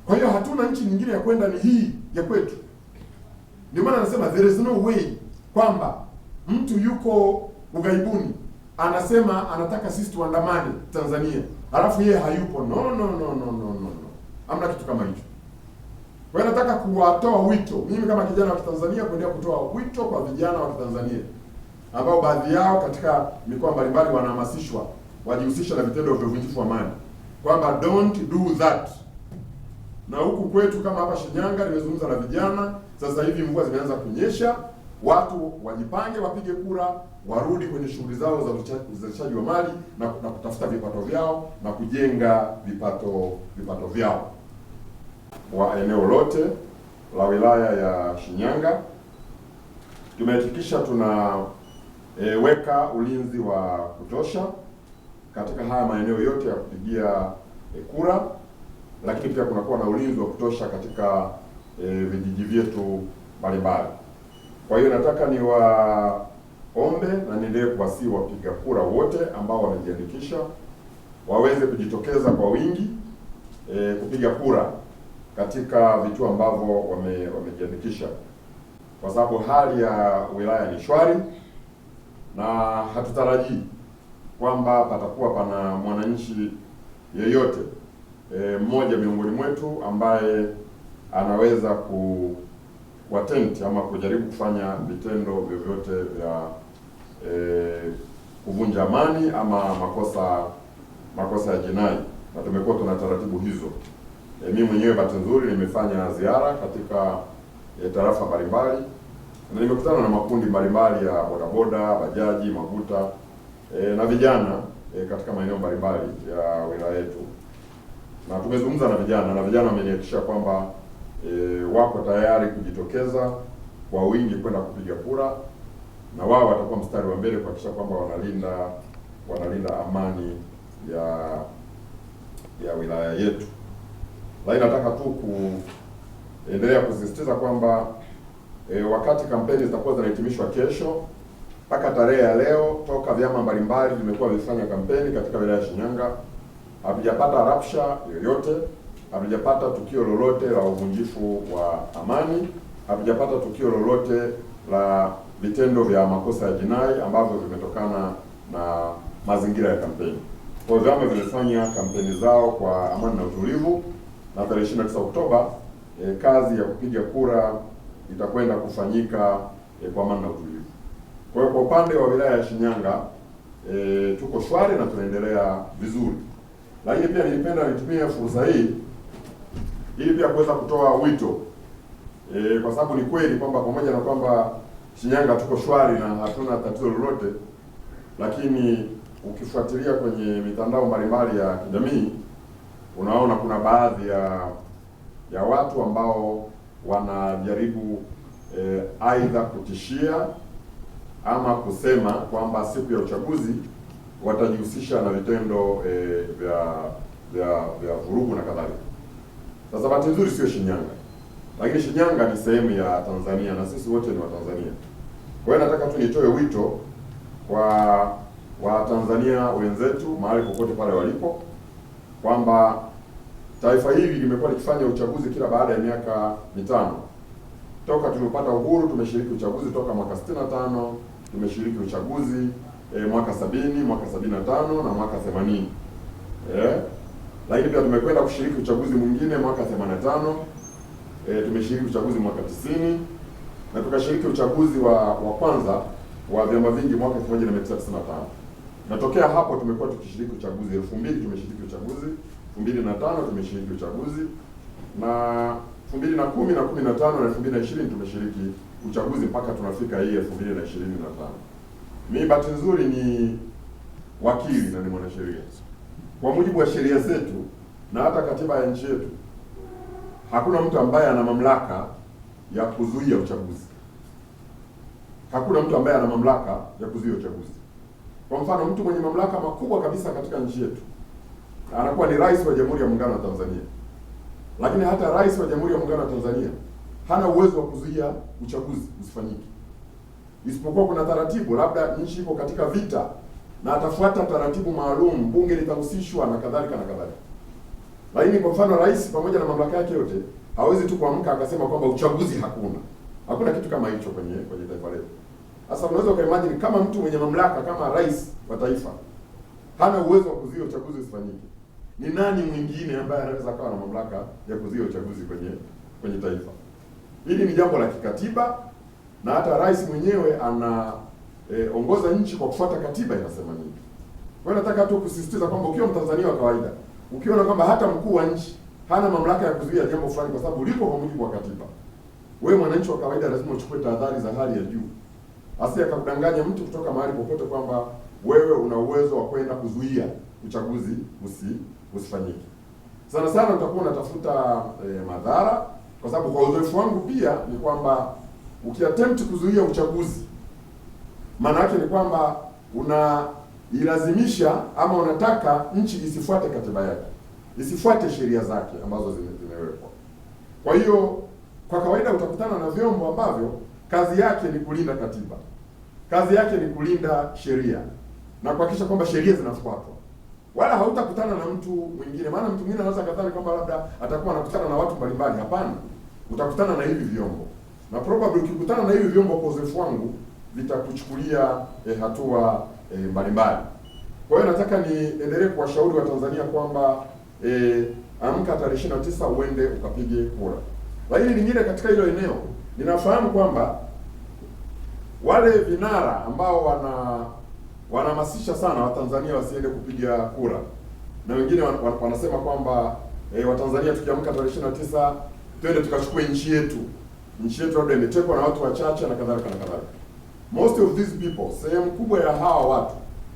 Kwa hiyo hatuna nchi nyingine ya kwenda, ni hii ya kwetu. Ndio maana anasema there is no way kwamba mtu yuko ughaibuni anasema anataka sisi tuandamane Tanzania, alafu yeye hayupo. No. Hamna kitu kama hicho. Kwa hiyo nataka kuwatoa wito, mimi kama kijana wa Kitanzania, kuendelea kutoa wito kwa vijana wa Kitanzania ambao baadhi yao katika mikoa mbalimbali wanahamasishwa wajihusisha na vitendo vya uvunjifu wa amani, kwamba don't do that. Na huku kwetu kama hapa Shinyanga, nimezungumza na vijana, sasa hivi mvua zimeanza kunyesha, watu wajipange, wapige kura, warudi kwenye shughuli zao za uzalishaji wa mali na kutafuta vipato vyao na kujenga vipato vyao. Wa eneo lote la wilaya ya Shinyanga tumehakikisha tunaweka ulinzi wa kutosha katika haya maeneo yote ya kupigia kura, lakini pia kunakuwa na ulinzi wa kutosha katika vijiji vyetu mbalimbali. Kwa hiyo nataka niwaombe na niendelee kuwasihi wapiga kura wote ambao wamejiandikisha waweze kujitokeza kwa wingi kupiga kura katika vituo ambavyo wamejiandikisha, kwa sababu hali ya wilaya ni shwari na hatutarajii kwamba patakuwa pana mwananchi yeyote mmoja miongoni mwetu ambaye anaweza kuattempt ama kujaribu kufanya vitendo vyovyote vya kuvunja amani ama makosa ya jinai, na tumekuwa tuna taratibu hizo. Mimi mwenyewe bahati nzuri nimefanya ziara katika tarafa mbalimbali na nimekutana na makundi mbalimbali ya bodaboda, bajaji, maguta na vijana katika maeneo mbalimbali ya wilaya yetu, na tumezungumza na vijana wamenihakikishia kwamba wako tayari kujitokeza kwa wingi kwenda kupiga kura, na wao watakuwa mstari wa mbele kuhakikisha kwamba wanalinda amani ya wilaya yetu. Lakini nataka tu kuendelea kusisitiza kwamba wakati kampeni zitakuwa zinahitimishwa kesho mpaka tarehe ya leo, toka vyama mbalimbali vimekuwa vifanya kampeni katika wilaya ya Shinyanga, hatujapata rapsha yoyote, hatujapata tukio lolote la uvunjifu wa amani, hatujapata tukio lolote la vitendo vya makosa ya jinai ambavyo vimetokana na mazingira ya kampeni. Kwa hiyo vyama vimefanya kampeni zao kwa amani na utulivu, na tarehe 29 Oktoba kazi ya kupiga kura itakwenda kufanyika kwa amani na utulivu. Kwa hiyo kwa upande wa wilaya ya Shinyanga tuko shwari na tunaendelea vizuri. Lakini pia nilipenda nitumie fursa hii ili pia kuweza kutoa wito kwa sababu ni kweli kwamba pamoja na kwamba Shinyanga tuko shwari na hatuna tatizo lolote, lakini ukifuatilia kwenye mitandao mbalimbali ya kijamii unaona kuna baadhi ya watu ambao wanajaribu aidha kutishia ama kusema kwamba siku ya uchaguzi watajihusisha na vitendo vya vurugu na kadhalika. Sasa bahati nzuri sio Shinyanga, lakini Shinyanga ni sehemu ya Tanzania na sisi wote ni Watanzania. Kwa hiyo nataka tu nitoe wito kwa Watanzania wenzetu mahali popote pale walipo kwamba taifa hili limekuwa likifanya uchaguzi kila baada ya miaka mitano. Toka tulipata uhuru tumeshiriki uchaguzi toka mwaka 65, tumeshiriki uchaguzi mwaka 70, mwaka 75 na mwaka 80. Lakini pia tumekwenda kushiriki uchaguzi mwingine mwaka 85, tumeshiriki uchaguzi mwaka 90 na tukashiriki uchaguzi wa kwanza wa vyama vingi mwaka 1995. Na tokea hapo tumekuwa tukishiriki uchaguzi. 2000 tumeshiriki uchaguzi, 2005 tumeshiriki uchaguzi, na 2010 na 15 na 2020 tumeshiriki uchaguzi mpaka tunafika hii 2025. Mimi bahati nzuri ni wakili na ni mwanasheria. Kwa mujibu wa sheria zetu na hata katiba ya nchi yetu, hakuna mtu ambaye ana mamlaka ya kuzuia uchaguzi. Hakuna mtu ambaye ana mamlaka ya kuzuia uchaguzi. Kwa mfano, mtu mwenye mamlaka makubwa kabisa katika nchi yetu anakuwa ni Rais wa Jamhuri ya Muungano wa Tanzania. Lakini hata Rais wa Jamhuri ya Muungano wa Tanzania hana uwezo wa kuzuia uchaguzi usifanyike. Isipokuwa kuna taratibu, labda nchi iko katika vita na atafuata taratibu maalum, bunge litahusishwa na kadhalika na kadhalika. Lakini kwa mfano rais pamoja na mamlaka yake yote hawezi tu kuamka akasema kwamba uchaguzi hakuna. Hakuna kitu kama hicho kwenye taifa letu. Sasa unaweza ukaimagine kama mtu mwenye mamlaka kama rais wa taifa hana uwezo wa kuzuia uchaguzi usifanyike, ni nani mwingine ambaye anaweza akawa na mamlaka ya kuzuia uchaguzi kwenye taifa? Hili ni jambo la kikatiba, na hata rais mwenyewe anaongoza nchi kwa kufuata katiba inasema nini. Kwa hiyo nataka tu kusisitiza kwamba ukiwa Mtanzania wa kawaida, ukiona kwamba hata mkuu wa nchi hana mamlaka ya kuzuia jambo fulani kwa sababu lipo kwa mujibu wa katiba, wewe mwananchi wa kawaida lazima uchukue tahadhari za hali ya juu, asije akakudanganya mtu kutoka mahali popote kwamba wewe una uwezo wa kwenda kuzuia uchaguzi usifanyike. Sana sana utakuwa unatafuta madhara, kwa sababu kwa uzoefu wangu pia ni kwamba ukiattempt kuzuia uchaguzi, maana yake ni kwamba unailazimisha ama unataka nchi isifuate katiba yake, isifuate sheria zake ambazo zimewekwa. Kwa hiyo kwa kawaida utakutana na vyombo ambavyo kazi yake ni kulinda katiba, kazi yake ni kulinda sheria na kuhakikisha kwamba sheria zinafuatwa. Wala hautakutana na mtu mwingine, maana mtu mwingine anaweza kadhani kwamba labda atakuwa anakutana na watu mbalimbali. Hapana, utakutana na hivi vyombo, na probably ukikutana na hivi vyombo, kwa uzoefu wangu, vitakuchukulia hatua mbalimbali. Kwa hiyo nataka niendelee kuwashauri wa Tanzania kwamba amka tarehe 29 uende ukapige kura. Lakini lingine katika hilo eneo, ninafahamu kwamba wale vinara ambao wanahamasisha sana Watanzania wasiende kupiga kura, na wengine wanasema kwamba Watanzania tukiamka tarehe 29 twende tukachukue nchi yetu labda imetekwa na watu wachache na kadhalika na kadhalika. Most of these people, sehemu kubwa ya hawa watu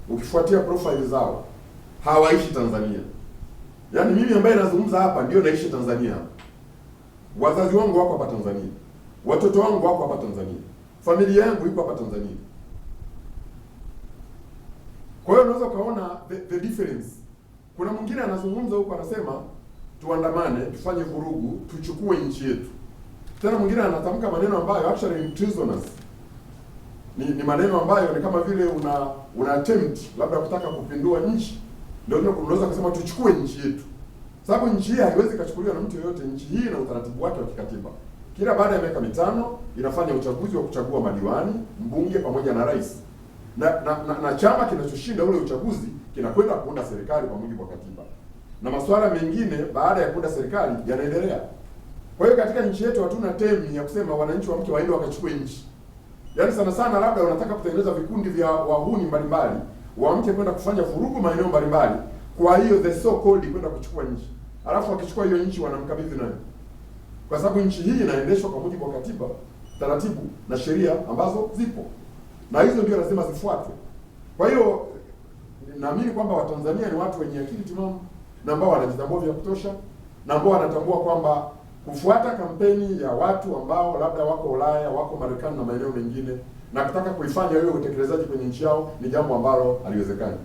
ukifuatia profile zao hawaishi Tanzania. Yaani mimi ambaye nazungumza hapa ndio naishi Tanzania. Wazazi wangu wako hapa Tanzania, watoto wangu wako hapa Tanzania, familia yangu iko hapa Tanzania. Kwa hiyo unaweza ukaona the difference. Kuna mwingine anazungumza huko anasema tuandamane, tufanye vurugu, tuchukue nchi yetu. Tena mwingine anatamka maneno ambayo actually ni treasonous. Ni maneno ambayo ni kama vile una attempt labda kutaka kupindua nchi. Ndio unaweza kusema tuchukue nchi yetu. Sababu nchi hii haiwezi kuchukuliwa na mtu yeyote. Nchi hii ina utaratibu wake wa kikatiba. Kila baada ya miaka 5 inafanya uchaguzi wa kuchagua madiwani, mbunge pamoja na rais. Na chama kinachoshinda ule uchaguzi kinakwenda kuunda serikali kwa mujibu wa katiba. Na masuala mengine baada ya kuunda serikali yanaendelea. Kwa hiyo katika nchi yetu hatuna temi ya kusema wananchi wa mke waende wakachukue nchi. Yaani sana sana labda unataka kutengeneza vikundi vya wahuni mbalimbali, waamke kwenda kufanya vurugu maeneo mbalimbali, kwa hiyo the so called kwenda kuchukua nchi. Alafu wakichukua hiyo nchi wanamkabidhi nani? Kwa sababu nchi hii inaendeshwa kwa mujibu wa katiba, taratibu na sheria ambazo zipo. Na hizo ndio lazima zifuatwe. Kwa hiyo naamini kwamba Watanzania ni watu wenye akili timamu na ambao wanajitambua vya kutosha na ambao wanatambua kwamba kufuata kampeni ya watu ambao labda wako Ulaya, wako Marekani na maeneo mengine na kutaka kuifanya hiyo utekelezaji kwenye nchi yao ni jambo ambalo haliwezekani.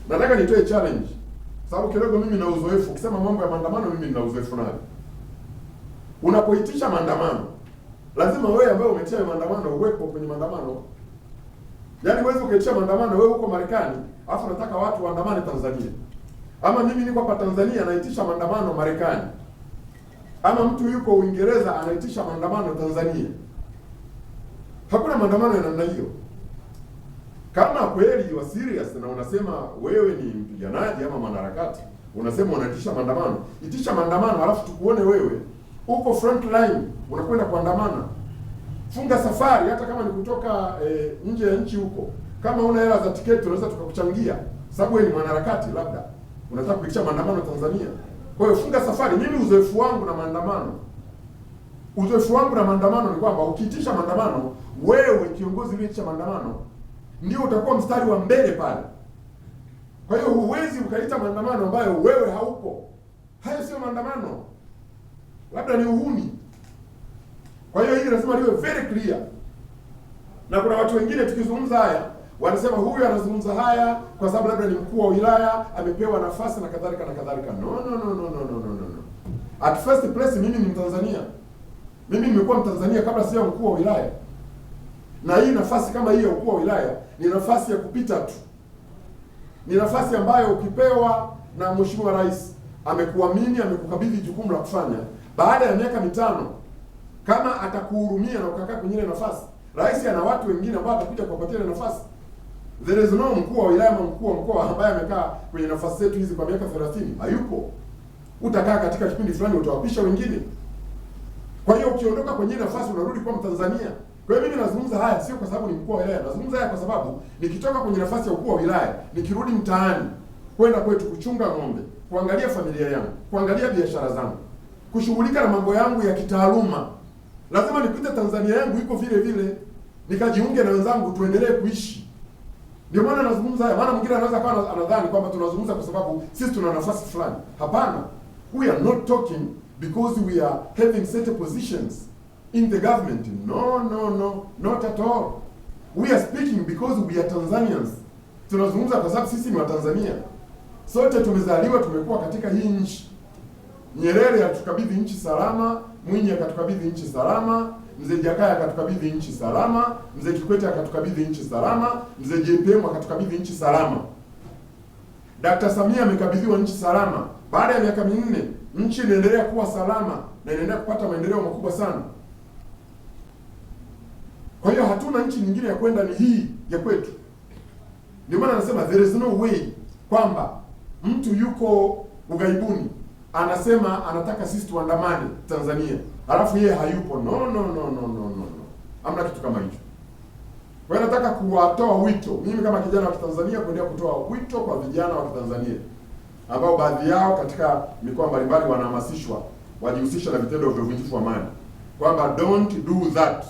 Nataka nitoe challenge. Sababu kidogo mimi na uzoefu, ukisema mambo ya maandamano mimi nina uzoefu nayo. Unapoitisha maandamano, lazima wewe ambaye umetia maandamano uwepo kwenye maandamano. Yaani wewe ukaitisha maandamano wewe uko Marekani, afu unataka watu waandamane Tanzania. Ama mimi niko hapa Tanzania naitisha maandamano Marekani. Ama mtu yuko Uingereza anaitisha maandamano Tanzania. Hakuna maandamano ya namna hiyo. Kama kweli you are serious na unasema wewe ni mpiganaji ama mwanaharakati, unasema unaitisha maandamano, itisha maandamano alafu tukuone wewe uko front line unakwenda kuandamana. Funga safari hata kama ni kutoka nje ya nchi huko. Kama una hela za tiketi tunaweza tukakuchangia. Sababu wewe ni mwanaharakati labda unataka kuitisha maandamano Tanzania. Kwa hiyo funga safari. Mimi uzoefu wangu na maandamano ni kwamba ukiitisha maandamano, wewe kiongozi uliyetisha maandamano ndio utakuwa mstari wa mbele pale. Kwa hiyo huwezi ukaita maandamano ambayo wewe haupo. Hayo sio maandamano. Labda ni uhuni. Kwa hiyo hili lazima liwe very clear. Na kuna watu wengine tukizungumza haya wanasema huyu anazungumza haya kwa sababu labda ni mkuu wa wilaya amepewa nafasi na kadhalika na kadhalika. No. At first place mimi ni Mtanzania. Mimi nimekuwa Mtanzania kabla sija mkuu wa wilaya. Na hii nafasi kama hii ya mkuu wa wilaya ni nafasi ya kupita tu. Ni nafasi ambayo ukipewa na Mheshimiwa Rais amekuamini, amekukabidhi jukumu la kufanya, baada ya miaka 5 kama atakuhurumia na ukakaa kwenye ile nafasi, rais ana watu wengine ambao atakuja kuwapatia ile nafasi. There is no mkuu wa wilaya ama mkuu wa mkoa ambaye amekaa kwenye nafasi zetu hizi kwa miaka 30. Hayupo. Utakaa katika kipindi fulani, utawapisha wengine. Kwa hiyo ukiondoka kwenye nafasi unarudi kwa Mtanzania. Kwa hiyo mimi nazungumza haya sio kwa sababu ni mkuu wa wilaya, nazungumza haya kwa sababu nikitoka kwenye nafasi ya ukuu wa wilaya, nikirudi mtaani kwenda kwetu kuchunga ng'ombe, kuangalia familia yangu, kuangalia biashara zangu, kushughulika na mambo yangu ya kitaaluma, lazima nipite Tanzania yangu iko vile vile, nikajiunge na wenzangu tuendelee kuishi. Ndio maana nazungumza haya. Maana mwingine anaweza kawa anadhani kwamba tunazungumza kwa sababu sisi tuna nafasi fulani. Hapana. We are not talking because we are having certain positions in the government. No, not at all. We are speaking because we are Tanzanians. Tunazungumza kwa sababu sisi ni Watanzania. Sote tumezaliwa, tumekuwa katika hii nchi. Nyerere alitukabidhi nchi salama, Mwinyi akatukabidhi nchi salama, Mzee Jakaya akatukabidhi nchi salama, Mzee Kikwete akatukabidhi nchi salama, Mzee JPM akatukabidhi nchi salama. Dr. Samia amekabidhiwa nchi salama. Baada ya miaka 4, nchi inaendelea kuwa salama na inaendelea kupata maendeleo makubwa sana. Kwa hiyo hatuna nchi nyingine ya kwenda, ni hii ya kwetu. Ndio maana anasema there is no way kwamba mtu yuko ughaibuni anasema anataka sisi tuandamane Tanzania, halafu yeye hayupo. No. Hamna kitu kama hicho. Kwa hiyo nataka kuwatoa wito, mimi kama kijana wa Kitanzania, kuendelea kutoa wito kwa vijana wa Kitanzania ambao baadhi yao katika mikoa mbalimbali wanahamasishwa wajihusisha na vitendo vya uvunjifu wa amani, kwamba don't do that.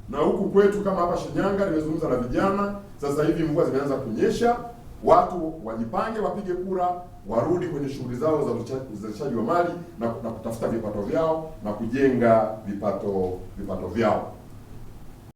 Na huku kwetu kama hapa Shinyanga, nimezungumza na vijana, sasa hivi mvua zimeanza kunyesha, watu wajipange, wapige kura, warudi kwenye shughuli zao za uzalishaji wa mali na kutafuta vipato vyao na kujenga vipato vyao.